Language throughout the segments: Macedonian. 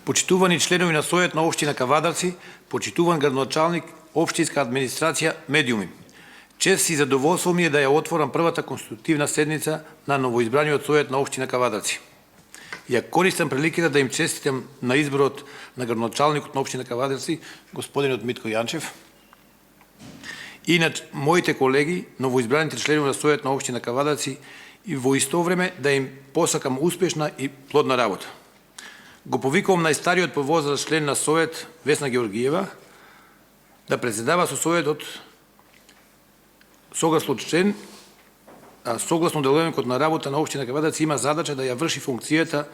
Почитувани членови на Совет на општина Кавадарци, почитуван градоначалник, општинска администрација, медиуми. Чест и задоволство ми е да ја отворам првата конституктивна седница на новоизбраниот Совет на општина Кавадарци. Ја користам приликата да им честитам на изборот на градоначалникот на општина Кавадарци, господинот Митко Јанчев, и на моите колеги, новоизбраните членови на Совет на општина Кавадарци, и во исто време да им посакам успешна и плодна работа. Го повикувам најстариот по возраст член на Совет, Весна Георгиева, да председава со Советот согласно член, согласно деловникот на работа на општина Кавадарци има задача да ја врши функцијата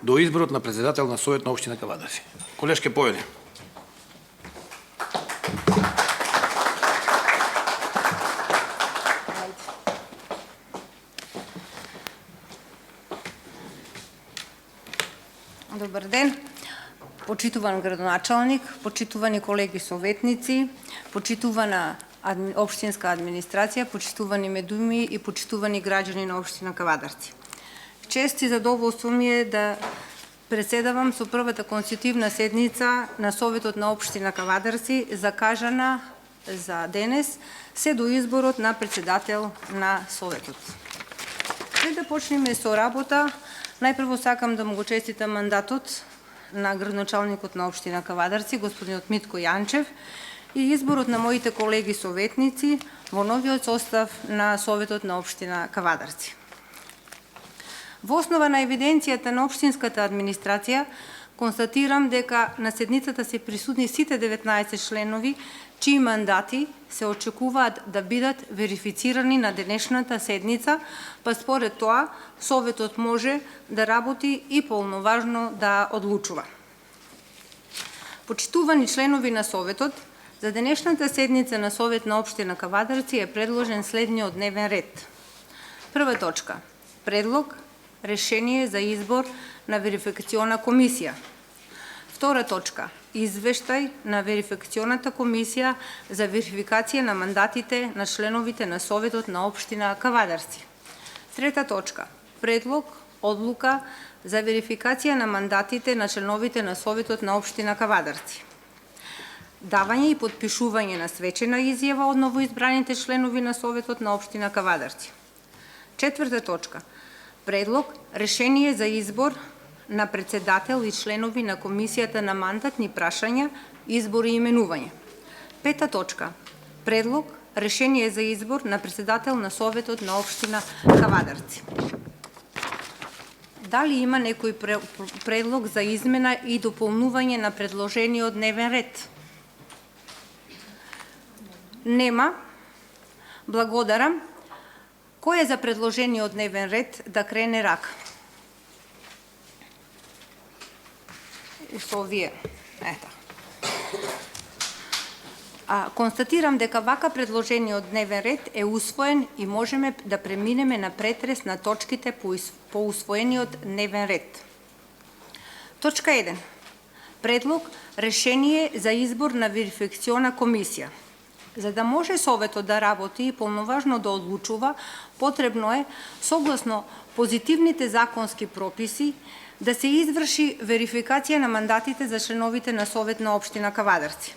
до изборот на председател на Совет на општина Кавадарци. Колешке поведе. Добар ден, почитуван градоначалник, почитувани колеги советници, почитувана општинска администрација, почитувани медуми и почитувани граѓани на општина Кавадарци. Чест и задоволство ми е да председавам со првата конститутивна седница на Советот на општина Кавадарци, закажана за денес, се до изборот на председател на Советот. Пред да почнеме со работа, најпрво сакам да му го честитам мандатот на градоначалникот на општина Кавадарци, господинот Митко Јанчев, и изборот на моите колеги советници во новиот состав на Советот на општина Кавадарци. Во основа на евиденцијата на општинската администрација, констатирам дека на седницата се присутни сите 19 членови, чии мандати се очекуваат да бидат верифицирани на денешната седница, па според тоа Советот може да работи и полноважно да одлучува. Почитувани членови на Советот, за денешната седница на Совет на општина Кавадарци е предложен следниот дневен ред. Прва точка. Предлог, решение за избор на верификациона комисија. Втора точка. Извештај на верификационата комисија за верификација на мандатите на членовите на Советот на општина Кавадарци. Трета точка. Предлог, одлука за верификација на мандатите на членовите на Советот на општина Кавадарци. Давање и подпишување на свечена изјава од новоизбраните членови на Советот на општина Кавадарци. Четврта точка. Предлог, решение за избор на председател и членови на комисијата на мандатни прашања, избори и именување. Пета точка. Предлог, решение за избор на председател на Советот на општина Кавадарци. Дали има некој предлог за измена и дополнување на предложениот дневен ред? Нема. Благодарам. Кој е за предложениот дневен ред да крене рака? И со овие. Ето. Констатирам дека вака предложениот дневен ред е усвоен и можеме да преминеме на претрес на точките по усвоениот дневен ред. Точка 1. Предлог, решение за избор на верификациона комисија. За да може Советот да работи и полноважно да одлучува, потребно е, согласно позитивните законски прописи, да се изврши верификација на мандатите за членовите на Совет на општина Кавадарци.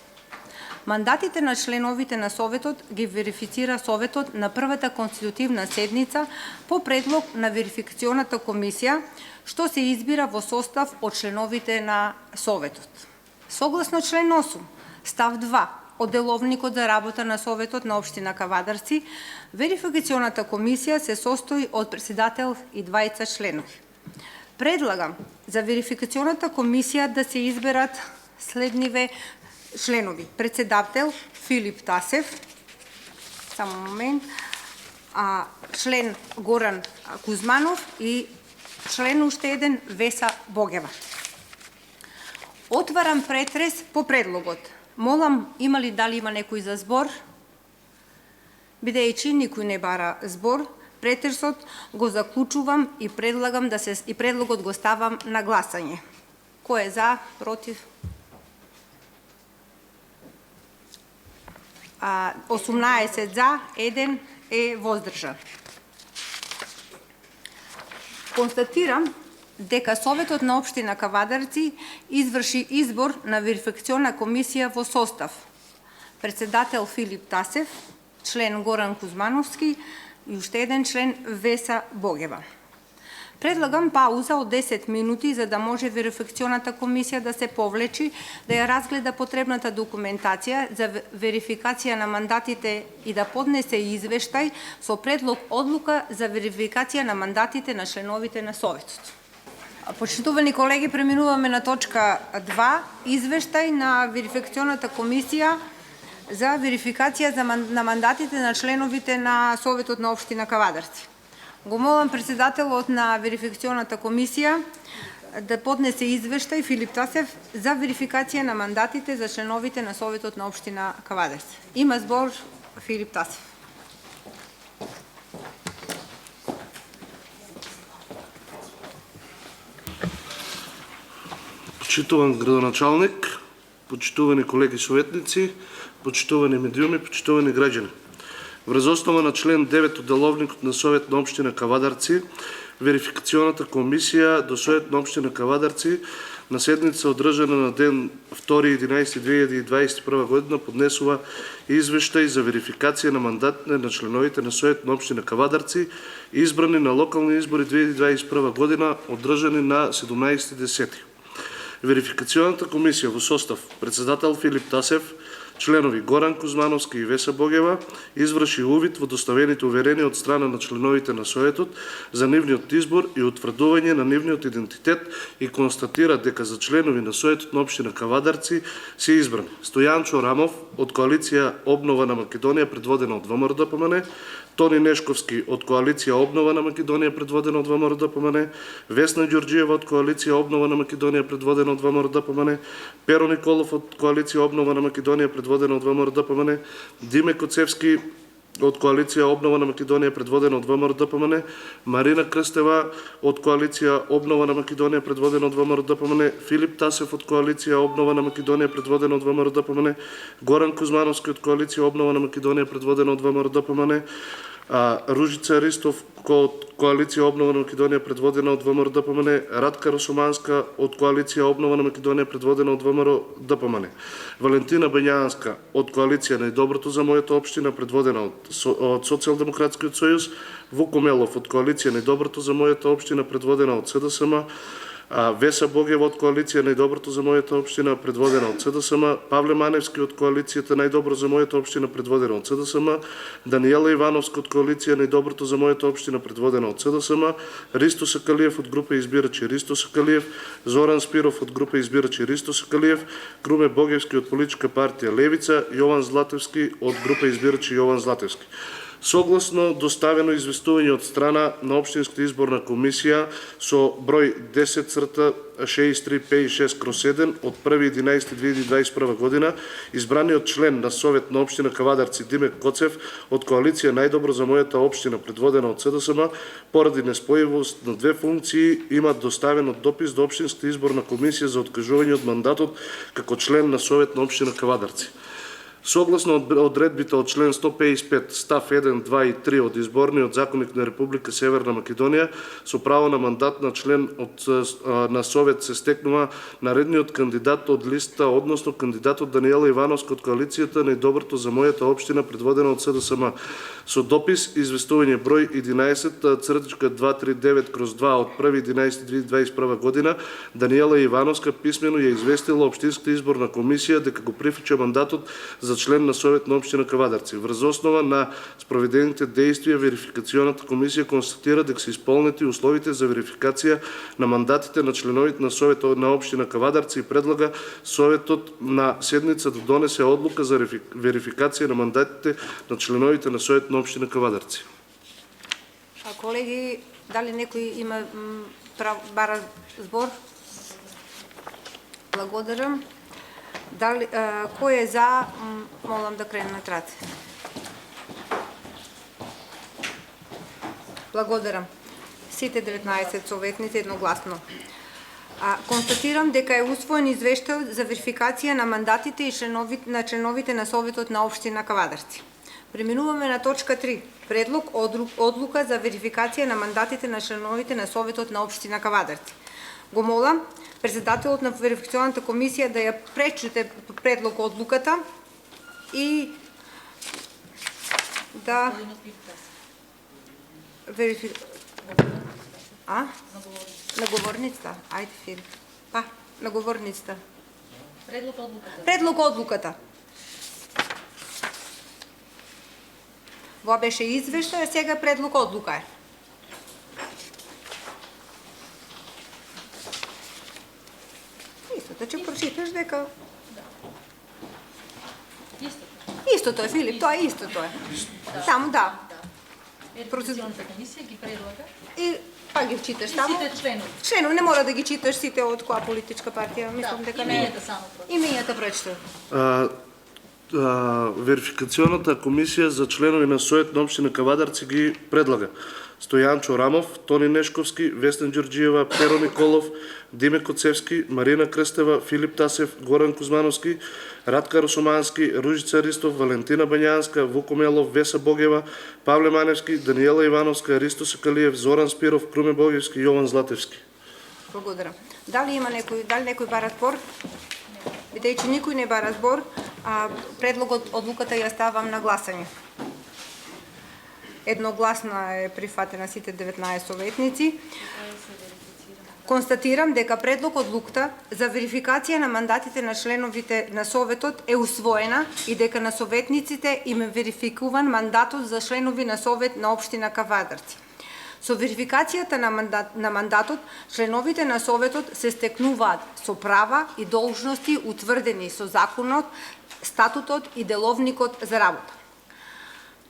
Мандатите на членовите на Советот ги верифицира Советот на првата конститутивна седница по предлог на верификационата комисија, што се избира во состав од членовите на Советот. Согласно член 8, став 2 од деловникот за работа на Советот на општина Кавадарци, верификационата комисија се состои од председател и двајца членови. Предлагам за верификационата комисија да се изберат следниве членови. Председател Филип Тасев, само момент, член Горан Кузманов и член уште еден Веса Богева. Отварам претрес по предлогот. Молам, дали има некој за збор? Бидејќи никој не бара збор, претресот го заклучувам и предлагам и предлогот го ставам на гласање. Кој е за, против? 18 за, 1 е воздржан. Констатирам дека Советот на општина Кавадарци изврши избор на верификациона комисија во состав: председател Филип Тасев, член Горан Кузмановски и уште еден член Веса Богева. Предлагам пауза од 10 минути за да може верификационата комисија да се повлечи, да ја разгледа потребната документација за верификација на мандатите и да поднесе извештај со предлог одлука за верификација на мандатите на членовите на Советот. Почитувани колеги, преминуваме на точка 2, извештај на верификационата комисија за верификација на мандатите на членовите на Советот на општина Кавадарци. Го молам председателот на верификационата комисија да поднесе извештај Филип Тасев за верификација на мандатите за членовите на Советот на општина Кавадарци. Има збор Филип Тасев. Почитуван градоначалник, почитувани колеги советници, почитувани медиуми, почитувани граѓани. Врз основа на член 9 од деловникот на Совет на општина Кавадарци, верификационата комисија до Совет на општина Кавадарци на седница одржана на ден 2.11.2021 година поднесува извештај за верификација на мандатите на членовите на Совет на општина Кавадарци, избрани на локални избори 2021 година, одржани на 17.10. Верификационата комисија во состав председател Филип Тасев, членови Горан Кузмановски и Веса Богева, изврши увид во доставените уверенија од страна на членовите на Советот за нивниот избор и утврдување на нивниот идентитет и констатира дека за членови на Советот на општина Кавадарци се избрани Стојанчо Рамов од коалиција Обнова на Македонија предводена од ВМРО-ДПМН, Тони Нешковски од коалиција Обнова на Македонија предводена од ВМРО-ДПМН, Весна Ѓорџиева од коалиција Обнова на Македонија предводена од ВМРО-ДПМН, Перо Николов од коалиција Обнова на Македонија предводена од ВМРО-ДПМН, Диме Коцевски од коалиција Обнова на Македонија предводена од ВМРО-ДПМН, Марина Крстева од коалиција Обнова на Македонија предводена од ВМРО-ДПМН, Филип Тасев од коалиција Обнова на Македонија предводена од ВМРО-ДПМН, Горан Кузмановски од коалиција Обнова на Македонија предводена од ВМРО-ДПМН, Ружица Ристов од коалиција Обнова на Македонија предводена од ВМРО-ДПМН, Радка Росоманска од коалиција Обнова на Македонија предводена од ВМРО-ДПМН, Валентина Бењанска од коалиција Најдоброто за мојата општина предводена од Социјалдемократскиот сојуз, Вуко Мелов од коалиција Најдоброто за мојата општина предводена од СДСМ, Веса Богева од коалиција Најдоброто за мојата општина предводена од СДСМ, Павле Маневски од коалицијата Најдобро за мојата општина предводена од СДСМ, Даниела Ивановска од коалиција Најдоброто за мојата општина предводена од СДСМ, Ристо Сакалиев од група избирачи Ристо Сакалиев, Зоран Спиров од група избирачи Ристо Сакалиев, Круме Богевски од политичка партија Левица, Јован Златевски од група избирачи Јован Златевски. Согласно доставено известување од страна на Општинската изборна комисија со број 10-6356/1 од 1.11.2021 година, избраниот член на Совет на општина Кавадарци Диме Коцев од коалиција Најдобро за мојата општина предводена од СДСМ, поради неспојивост на две функции, има доставен допис до Општинската изборна комисија за откажување од мандатот како член на Совет на општина Кавадарци. Согласно одредбите од член 155 став 1, 2 и 3 од Изборниот законник на Република Северна Македонија, со право на мандат на член на Совет се стекнува наредниот кандидат од листа, односно кандидатот Даниела Ивановска од коалицијата Најдоброто за мојата општина предводена од СДСМ. Со допис известување број 11-239/2 од 1.11.2021 година, Даниела Ивановска писмено ја известила Општинската изборна комисија дека го прифаќа мандатот за член на Совет на општина Кавадарци. Врз основа на спроведените действија, верификационата комисија констатира дека се исполнети условите за верификација на мандатите на членовите на Советот на општина Кавадарци и предлага Советот на седница да донесе одлука за верификација на мандатите на членовите на Совет на општина Кавадарци. Колеги, дали некој има бара збор? Благодарам. Дали, кој е за, молам да крене на траце. Благодарам. Сите 19 советници едногласно. Констатирам дека е усвоен извештај за верификација на мандатите и на членовите на Советот на општина Кавадарци. Преминуваме на точка 3. Предлог одлука за верификација на мандатите на членовите на Советот на општина Кавадарци. Го молам председателот на верификационната комисија да ја пречете предлог одлуката и да на говорницата. Ајде, Филип. Па, на говорницата. Предлог одлуката. Во беше извештај, а сега предлог одлука е. Истото, че прочиташ дека... Истото е, Филип, тоа е истото е. Таму, да. Верификационната комисија ги предлага. И па ги читаш таму. Сите членови. Членови не мора да ги читаш сите од која политичка партија, мислам дека не. Имењата само прочиташ. Имењата прочиташ. Верификационната комисија за членови на Совет на општина Кавадарци ги предлага Стојан Чорамов, Тони Нешковски, Весна Ѓорѓиева, Перо Николов, Диме Коцевски, Марина Крстева, Филип Тасев, Горан Кузмановски, Радка Росомански, Ружица Ристов, Валентина Бањанска, Вуко Мелов, Веса Богева, Павле Маневски, Даниела Ивановска, Ристо Сакалиев, Зоран Спиров, Круме Богевски, Јован Златевски. Благодарам. Дали некој бара збор? Бидејќи никој не бара збор, предлогот одлуката ја ставам на гласање. Едногласна е прифатена сите 19 советници. Констатирам дека предлог одлуката за верификација на мандатите на членовите на Советот е усвоена и дека на советниците им е верификуван мандатот за членови на Совет на општина Кавадарци. Со верификацијата на мандатот, членовите на Советот се стекнуваат со права и должности утврдени со законот, статутот и деловникот за работа.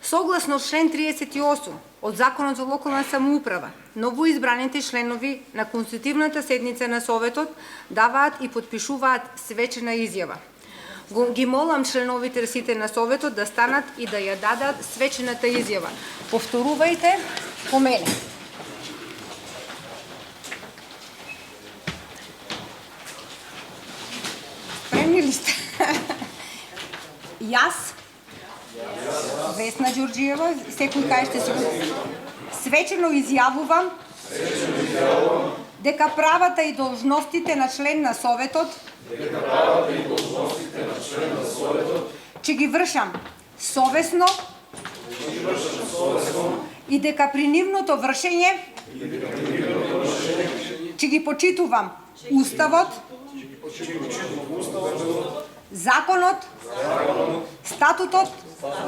Согласно член 38 од Законот за локална самоуправа, новоизбраните членови на конститутивната седница на Советот даваат и подпишуваат свечена изјава. Ги молам членовите сите на Советот да станат и да ја дадат свечената изјава. Повторувајте по мене. Спремни ли сте? Јас, Весна Ѓорѓиева, секој кажете се свечено изјавувам дека правата и должностите на член на Советот ќе ги вршам совесно и дека при нивното вршење ќе ги почитувам Уставот, законот, статутот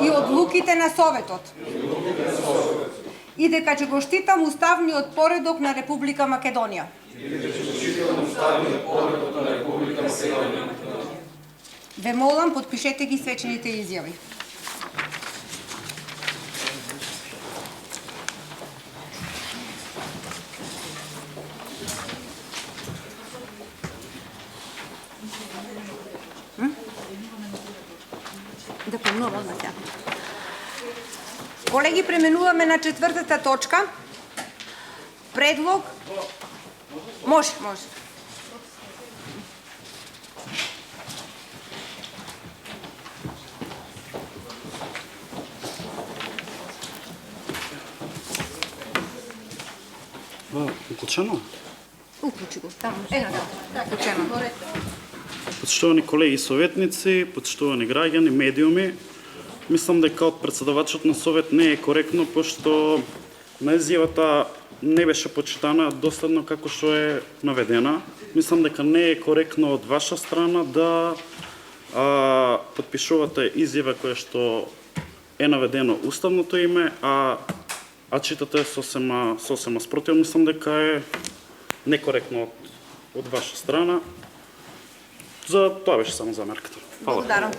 и одлуките на Советот. И дека ќе го штитам уставниот поредок на Република Македонија. Ве молам, подпишете ги свечените изјави. Да помнувам на тях. Колеги, преминуваме на четвртата точка. Предлог... Може. Уклучено? Уклучи го, таму. Уклучено. Почитувани колеги советници, почитувани граѓани, медиуми, мислам дека од председавачот на Совет не е коректно, пошто на изјавата не беше почитана доследно како што е наведена. Мислам дека не е коректно од ваша страна да подпишувате изјава која што е наведено уставното име, а читате сосема спротив. Мислам дека е некоректно од ваша страна. За тоа беше само замерката. Благодарам.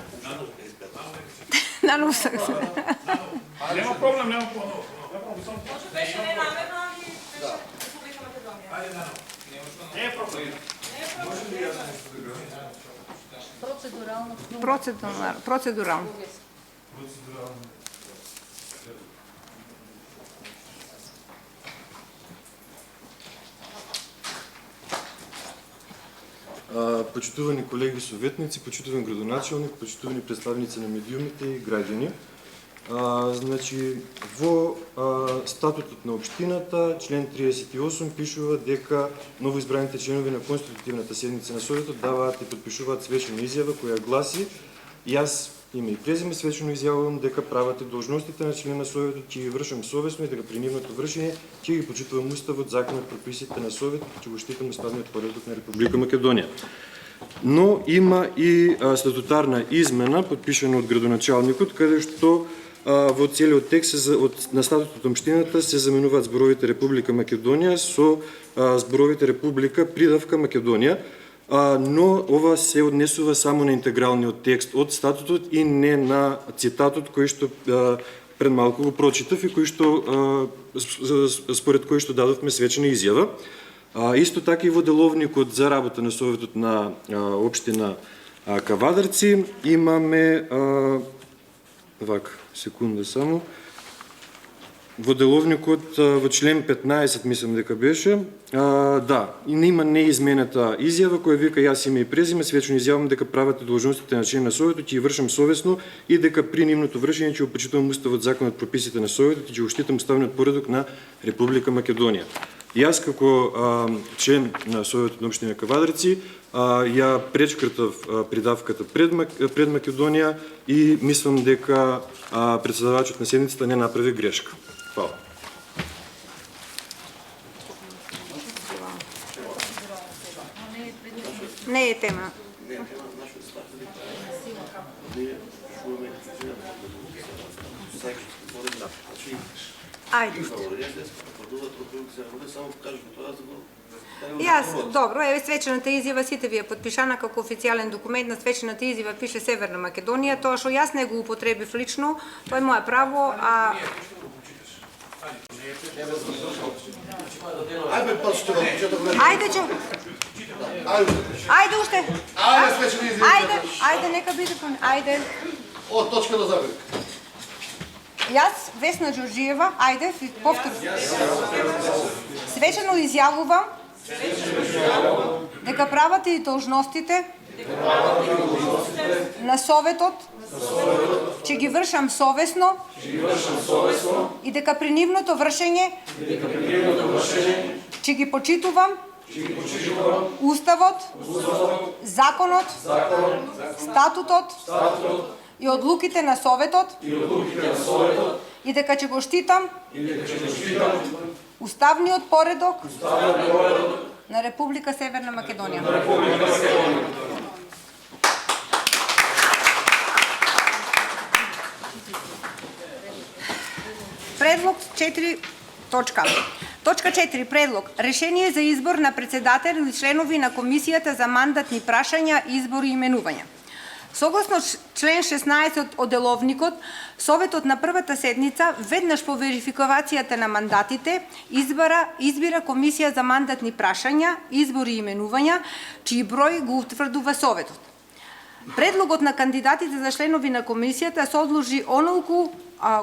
Наново се. Нема проблем, нема проблем. Беше ненамерно, али беше Република Македонија. Не е проблем. Процедурално. Почитувани колеги советници, почитувани градоначалник, почитувани представници на медиумите и граѓани. Значи, во статутот на општината, член 38, пишува дека новоизбраните членови на конститутивната седница на Советот даваат и подпишуваат свечена изјава која гласи: јас име и презиме свечено изјавувам дека правата и должностите на член на Советот ќе ги вршам совесно и дека при нивното вршење ќе ги почитувам уставот, законот, прописите на Советот и ќе го штитам уставниот поредок на Република Македонија. Но има и статутарна измена, подпишана од градоначалникот, каде што во целиот текст на статутот на општината се заменуваат зборовите Република Македонија со зборовите Република придавка Македонија, но ова се однесува само на интегралниот текст од статутот и не на цитатот кој што пред малку го прочитав и кој што според кој што дадовме свечена изјава. Исто така и во деловникот за работа на Советот на општина Кавадарци имаме секунда само. Во деловникот во член 15 мислам дека беше, и има неизменета изјава која вика: јас име и презиме свечено изјавам дека правата и должностите на член на Советот ќе ги вршам совесно и дека при нивното вршење ќе го почитувам уставот, законот, прописите на Советот и ќе го штитам уставниот поредок на Република Македонија. Јас како член на Советот на општина Кавадарци ја пречкртав придавката пред Македонија и мислам дека председавачот на седницата не направи грешка. Фала. Не е тема. Ајде уште. Добро, еве свечената изјава, сите ви е подпишана како официјален документ. На свечената изјава пише Северна Македонија. Тоа што јас не го употребив лично, тоа е мое право, Ајде уште. Ајде, нека биде. Ајде. Од точка до запетка. Јас, Весна Ѓорџиева, ајде, повтор. Свечено изјавувам дека правата и должностите на Советот ќе ги вршам совесно и дека при нивното вршење ќе ги почитувам уставот, законот, статутот и одлуките на Советот и дека ќе го штитам уставниот поредок на Република Северна Македонија. Предлог 4. Точка 4. Предлог. Решение за избор на председател и членови на Комисијата за мандатни прашања, избори и именувања. Согласно член 16 од деловникот, Советот на првата седница, веднаш по верификацијата на мандатите, избира Комисија за мандатни прашања, избори и именувања, чиј број го утврдува Советот. Предлогот на кандидатите за членови на комисијата се одложи онолку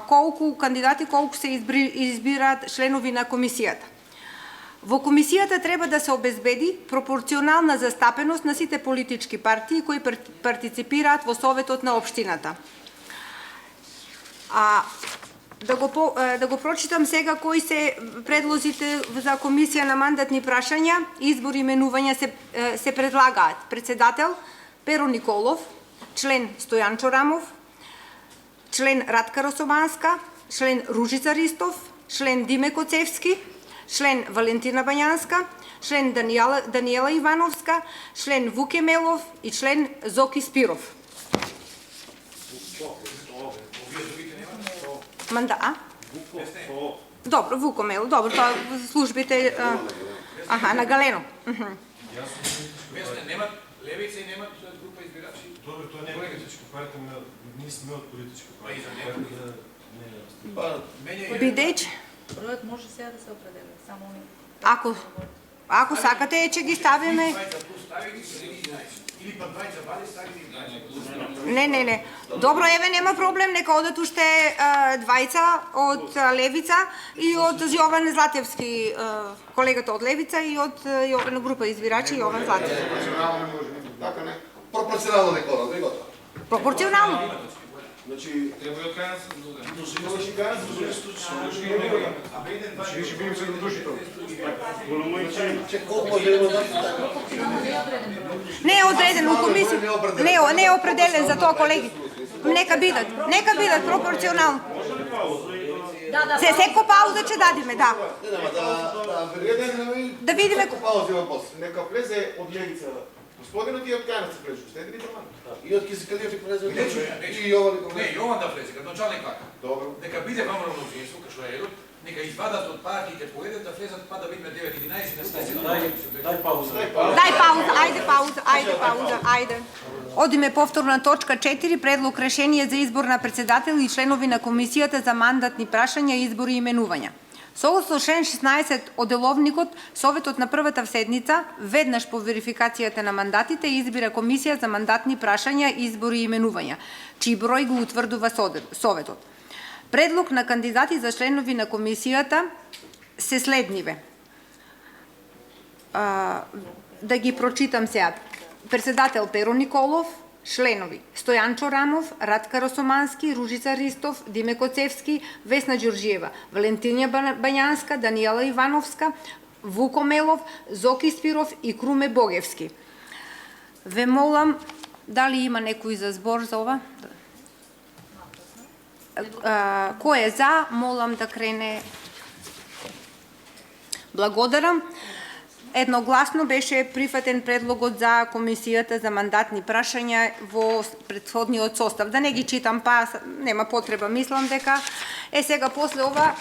колку кандидати колку се избираат членови на комисијата. Во комисијата треба да се обезбеди пропорционална застапеност на сите политички партии кои партиципираат во Советот на општината. Да го прочитам сега кои се предлозите за комисија на мандатни прашања, избори и именувања се предлагаат: председател Перо Николов, член Стојан Чорамов, член Радка Росоманска, член Ружица Ристов, член Диме Коцевски, член Валентина Бањанска, член Даниела Ивановска, член Вуке Мелов и член Зоки Спиров. Добро, Вуко Мелов, добро, тоа службите на Галено. Немат левица и немат група избирачи. Добро, тоа не е политичка партија, ние сме од политичка партија. Бидејќи Бројот може сега да се определя, само они. ако сакате ќе ги ставиме. Или па двајца вади стави. Не. Добро, еве нема проблем, нека одат уште двајца од Левица и од Јован Златевски, колегата од Левица и од Јован група избирачи Јован Златевски. Пропорционално дека одат, Пропорционално. Значи, Треба и крајна се друга. имаше крайна Ще ще видим след души това. колко може да има Не е одреден у комисија. Не е определен за тоа, колеги. Нека бидат пропорционално. За секој пауза ќе дадиме, да. Да видиме. паузи въпрос. Нека влезе от левица. Господинът и от крайна се влезе. Ще ли това? И от Кизикалиев и влезе. И Јован и Не, Јован да влезе, като началник вака. Добро. Нека биде вам равноправенство, кашо е едот, нека извадат од партиите по еден да влезат па да видиме 9-11 на следниот. Дай пауза. Дај пауза, ајде. Одиме повторно на точка 4, предлог решение за избор на председател и членови на комисијата за мандатни прашања, избори и именувања. Согласно член 16 од деловникот, Советот на првата седница, веднаш по верификацијата на мандатите, избира комисија за мандатни прашања, избори и именувања, чиј број го утврдува Советот. Предлог на кандидати за членови на комисијата се следниве. Да ги прочитам сега. Председател Перо Николов, членови Стојанчо Рамов, Радка Росомански, Ружица Ристов, Диме Коцевски, Весна Ѓорѓиева, Валентинија Бањанска, Даниела Ивановска, Вуко Мелов, Зоки Спиров и Круме Богевски. Ве молам, дали има некој за збор за ова? Кој е за, молам да крене. Благодарам. Едногласно беше прифатен предлогот за комисијата за мандатни прашања во претходниот состав. Да не ги читам, па нема потреба, мислам дека. Сега после ова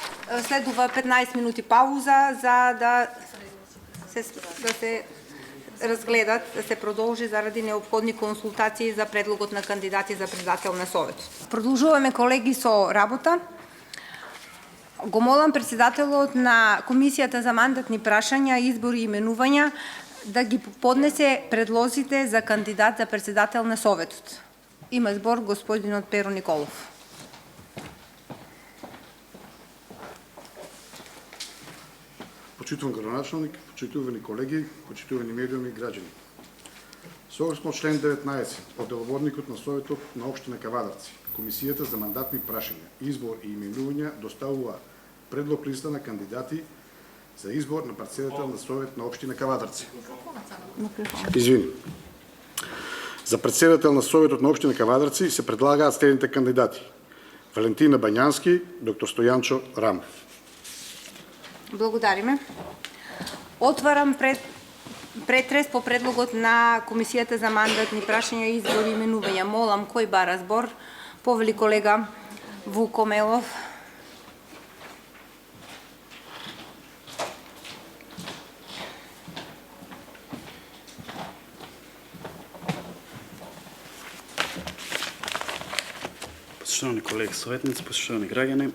следува 15 минути пауза за да се разгледат, да се продолжи заради неопходни консултации за предлогот на кандидати за председател на Советот. Продолжуваме, колеги, со работа. Го молам председателот на Комисијата за мандатни прашања, избори и именувања да ги поднесе предлозите за кандидат за председател на Советот. Има збор господинот Перо Николов. Почитуван градоначалник, почитувани колеги, почитувани медиуми и граѓани. Согласно член 19 од деловодникот на Советот на општина Кавадарци, Комисијата за мандатни прашања, избор и именувања доставува предлог листа на кандидати за избор на председател на Совет на општина Кавадарци. Извини. За председател на Советот на општина Кавадарци се предлагаат следните кандидати: Валентина Бањански, доктор Стојанчо Рамов. Благодариме. Отварам претрес по предлогот на Комисијата за мандатни прашања, избори и именувања. Молам, кој бара збор? Повели колега Вуко Мелов. Почитувани колеги советници, почитувани граѓани,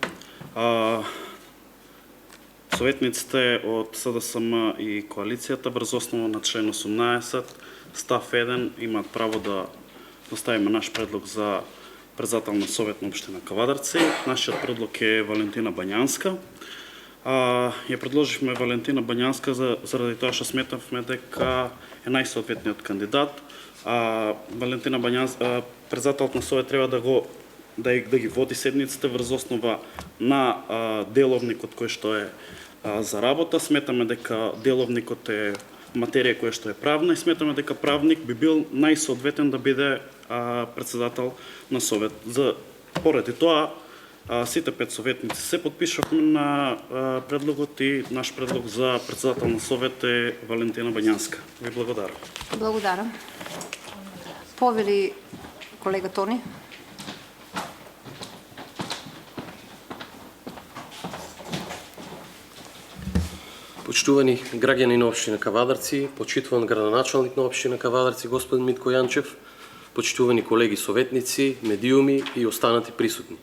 советниците од СДСМ и коалицијата врз основа на член 18 став 1 имаат право да доставиме наш предлог за председател на Совет на општина Кавадарци. Нашиот предлог е Валентина Бањанска. Ја предложивме Валентина Бањанска заради тоа што сметавме дека е најсоодветниот кандидат. Валентина Бањанска, председателот на Совет треба да ги води седниците врз основа на деловникот кој што е за работа. Сметаме дека деловникот е материја која што е правна и сметаме дека правник би бил најсоодветен да биде председател на Совет. Поради тоа, сите 5 советници се подпишавме на предлогот и наш предлог за председател на Совет е Валентина Бањанска. Ви благодарам. Благодарам. Повели колега Тони. Почитувани граѓани на општина Кавадарци, почитуван градоначалник на општина Кавадарци господин Митко Јанчев, почитувани колеги советници, медиуми и останати присутни.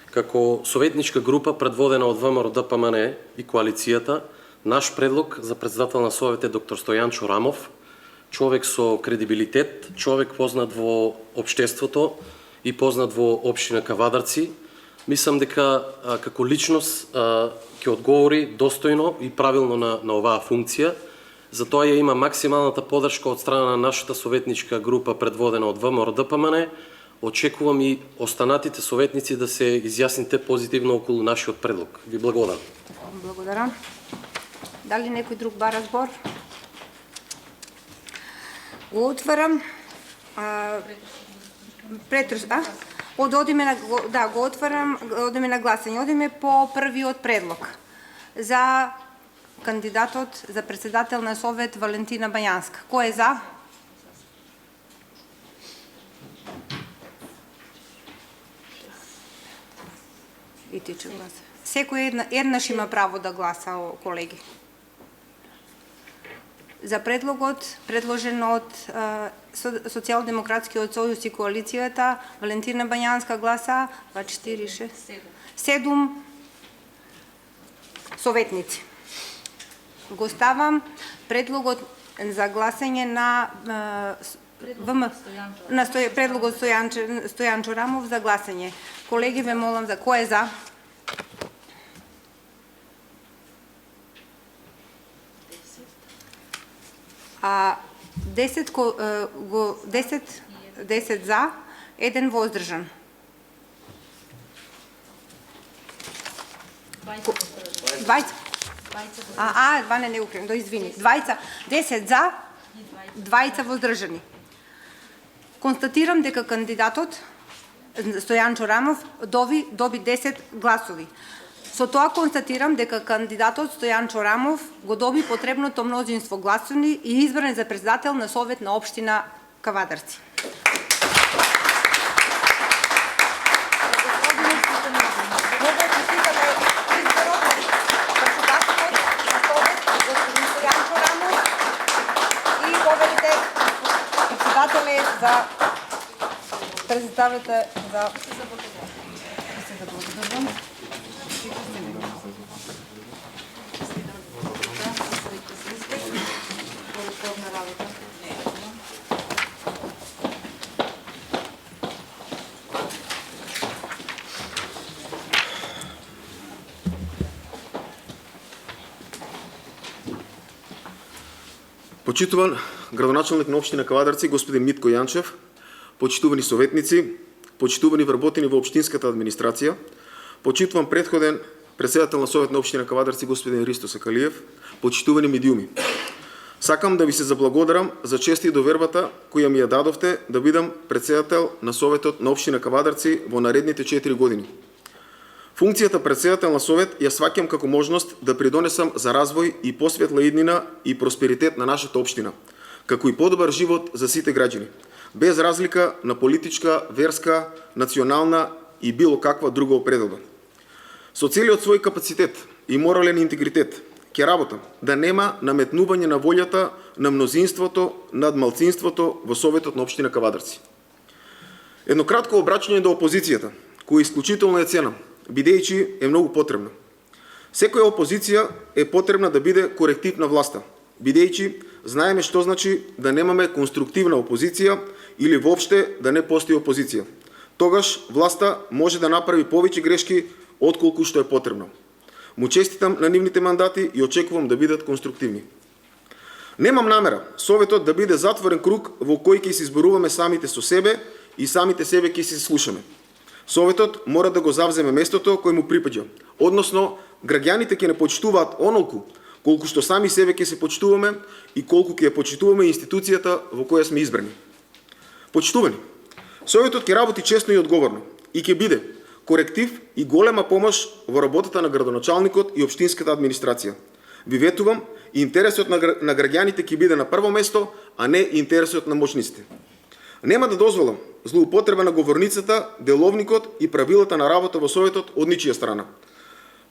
Како советничка група предводена од ВМРО ДПМН и коалицијата, наш предлог за председател на Совет е доктор Стојанчо Рамов, човек со кредибилитет, човек познат во општеството и познат во општина Кавадарци. Мислам дека како личност ќе одговори достојно и правилно на оваа функција. Затоа ја има максималната поддршка од страна на нашата советничка група предводена од ВМРО ДПМН, Очекувам и останатите советници да се изјасните позитивно околу нашиот предлог. Ви благодарам. Благодарам. Дали некој друг бара збор? Го отварам. Го отварам, одиме на гласање. Одиме по првиот предлог за кандидатот за председател на Совет Валентина Бајанска. Кој е за? И тиче гласа. Секој еднаш има право да гласа, колеги. За предлогот, предложен од Социјалдемократскиот сојуз и коалицијата, Валентина Бајанска гласа 7 советници. Го ставам предлогот за гласање на предлогот Стојан Чорамов за гласање. Колеги, ве молам за кој е за? А 10 за, 1 воздржан. Двајца не укрем, извини. 10 за, 2 воздржани. Констатирам дека кандидатот Стојан Чорамов доби 10 гласови. Со тоа констатирам дека кандидатот Стојан Чорамов го доби потребното мнозинство гласови и избран за председател на Совет на општина Кавадарци. Представете за Почитуван градоначалник на општина Кавадарци, господин Митко Јанчев, почитувани советници, почитувани вработени во општинската администрација, почитуван предходен председател на Совет на општина Кавадарци, господин Ристо Сакалиев, почитувани медиуми. Сакам да ви се заблагодарам за честа и довербата која ми ја дадовте да бидам председател на Советот на општина Кавадарци во наредните 4 години. Функцијата председател на Совет ја сваќам како можност да придонесам за развој и посветла иднина и просперитет на нашата општина, како и подобар живот за сите граѓани, без разлика на политичка, верска, национална и било каква друга определба. Со целиот свој капацитет и морален интегритет ќе работам да нема наметнување на волјата на мнозинството над малцинството во Советот на општина Кавадарци. Едно кратко обраќање до опозицијата, која исклучително ја ценам, бидејќи е многу потребна. Секоја опозиција е потребна да биде коректив на власта, бидејќи знаеме што значи да немаме конструктивна опозиција или воопште да не постои опозиција. Тогаш власта може да направи повеќе грешки отколку што е потребно. Му честитам на нивните мандати и очекувам да бидат конструктивни. Немам намера Советот да биде затворен круг во кој ќе се изборуваме самите со себе и самите себе ќе се слушаме. Советот мора да го завземе местото кој му припаѓа, односно граѓаните ќе не почитуваат онолку колку што сами себе ќе се почитуваме и колку ќе почитуваме институцијата во која сме избрани. Почитувани, Советот ќе работи честно и одговорно и ќе биде коректив и голема помош во работата на градоначалникот и општинската администрација. Ви ветувам, интересот на граѓаните ќе биде на прво место, а не интересот на моćниците. Нема да дозволам злоупотреба на говорницата, деловникот и правилата на работа во Советот од ничија страна.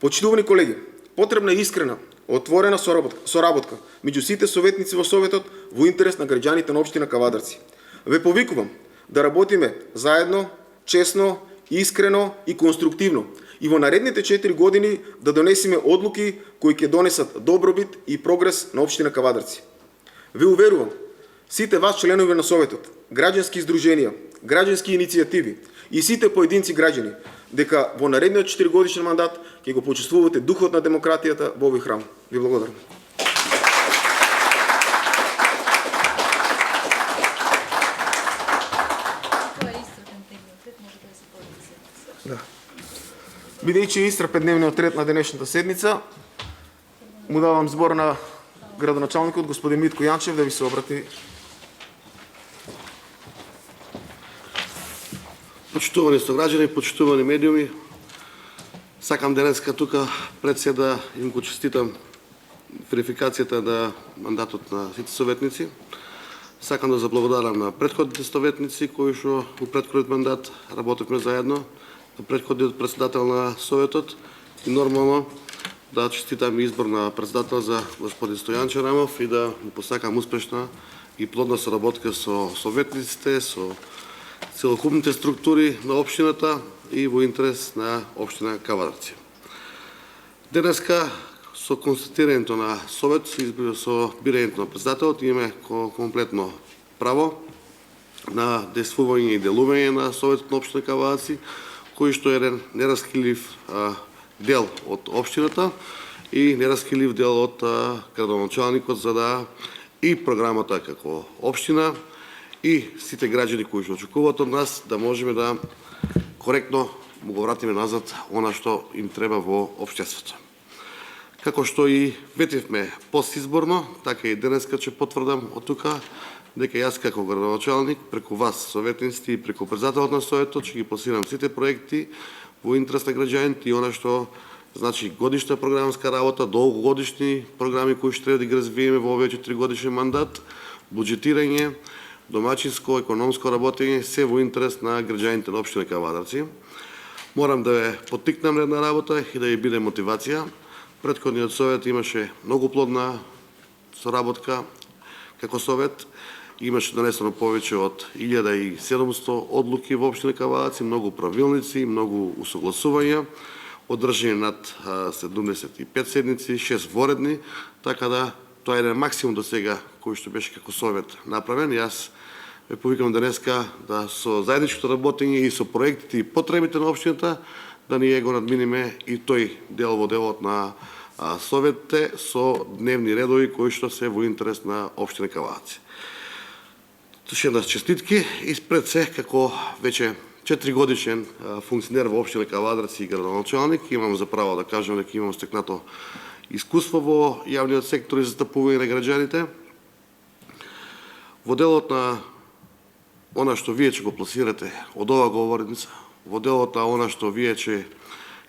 Почитувани колеги, потребна е искрена, отворена соработка меѓу сите советници во Советот во интерес на граѓаните на општина Кавадарци. Ве повикувам да работиме заедно, честно, искрено и конструктивно и во наредните 4 години да донесеме одлуки кои ќе донесат добробит и прогрес на општина Кавадарци. Ве уверувам, сите вас членови на Советот, граѓански издруженија, граѓански иницијативи и сите поединци граѓани, дека во наредниот 4-годишен мандат ќе го почувствувате духот на демократијата во овој храм. Ви благодарам. Тоа е истрпен текст. Бидејќи е исцрпен дневниот ред на денешната седница, му давам збор на градоначалникот господин Митко Јанчев да ви се обрати. Почитувани сограѓани, почитувани медиуми, сакам денеска тука пред се да им го честитам верификацијата на мандатот на сите советници. Сакам да заблагодарам на претходните советници кои што во претходниот мандат работевме заедно, на претходниот председател на Советот и нормално да честитам избор на председател за господин Стојан Черемов и да му посакам успешна и плодна соработка со советниците, со целокупните структури на општината и во интерес на општина Кавадарци. Денеска со констатирањето на Совет, со бирањето на председателот, имаме комплетно право на действување и делување на Советот на општина Кавадарци, кој што е еден нераскилив дел од општината и нераскилив дел од градоначалникот за да и програмата како општина и сите граѓани кои што очекуваат од нас да можеме да коректно му го вратиме назад она што им треба во општеството. Како што и ветивме постизборно, така и денеска ќе потврдам од тука дека јас како градоначалник преку вас советници и преку председателот на Советот ќе ги пласирам сите проекти во интерес на граѓаните и она што значи годишна програмска работа, долгогодишни програми кои што треба да ги развиеме во овој 4-годишен мандат, буџетирање, домачинско, економско работење, се во интерес на граѓаните на општина Кавадарци. Морам да ве поттикнам на една работа и да ја биде мотивација. Претходниот совет имаше многу плодна соработка како совет. Имаше донесено повеќе од 1700 одлуки во општина Кавадарци, многу правилници, многу усогласувања, одржани над 75 седници, 6 воредни, така да тоа е еден максимум до сега кој што беше како совет направен. Јас ве повикам денеска да со заедничкото работење и со проектите и потребите на општината да ние го надминеме и тој дел во делот на советите со дневни редови кои што се во интерес на општина Кавадарци. Уште една честитки и пред се како веќе 4-годишен функционер во општина Кавадарци и градоначалник имам за право да кажам дека имам стекнато искуство во јавниот сектор и застапување на граѓаните. Во делот на она што вие ќе го пласирате од оваа говорница, во делот на она што вие ќе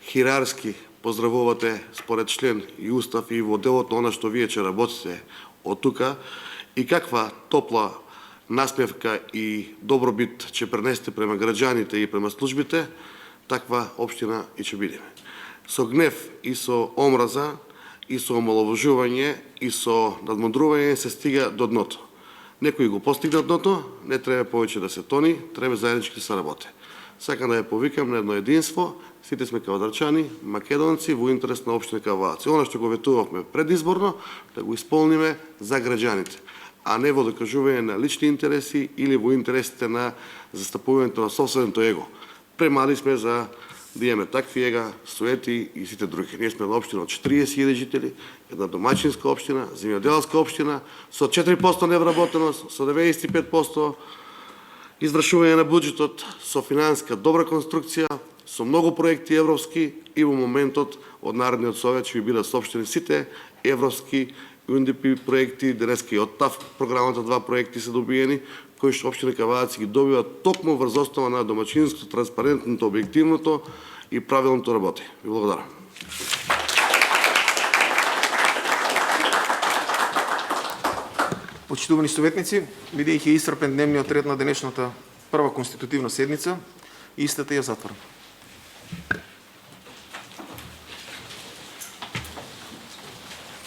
хирарски поздравувате според член и устав и во делот на она што вие ќе работите од тука и каква топла насмевка и добробит ќе пренесете према граѓаните и према службите, таква општина и ќе бидеме. Со гнев и со омраза и со омаловажување и со надмудрување се стига до дното. Некои го постигнат дното, не треба повеќе да се тони, треба заеднички да се работи. Сакам да ја повикам на едно единство, сите сме кавадарчани, македонци во интерес на општина Кавадарци. Она што го ветувавме предизборно, да го исполниме за граѓаните, а не во докажување на лични интереси или во интересите на застапувањето на собственото его. Премали сме за да имаме такви ега, Суети и сите други. Ние сме на општина од 40.000 жители, една домачинска општина, земјоделска општина, со 4% невработеност, со 95% извршување на буџетот, со финансиска добра конструкција, со многу проекти европски и во моментот од Народниот совет ќе ви бидат соопштени сите европски UNDP проекти, денеска и од ТАФ програмата 2 проекти се добиени, кои што општина Кавадарци ги добива токму врз основа на домачинството, транспарентното, објективното и правилното работи. Ви благодарам. Почитувани советници, бидејќи исцрпен дневниот ред на денешната прва конститутивна седница, истата ја затварам.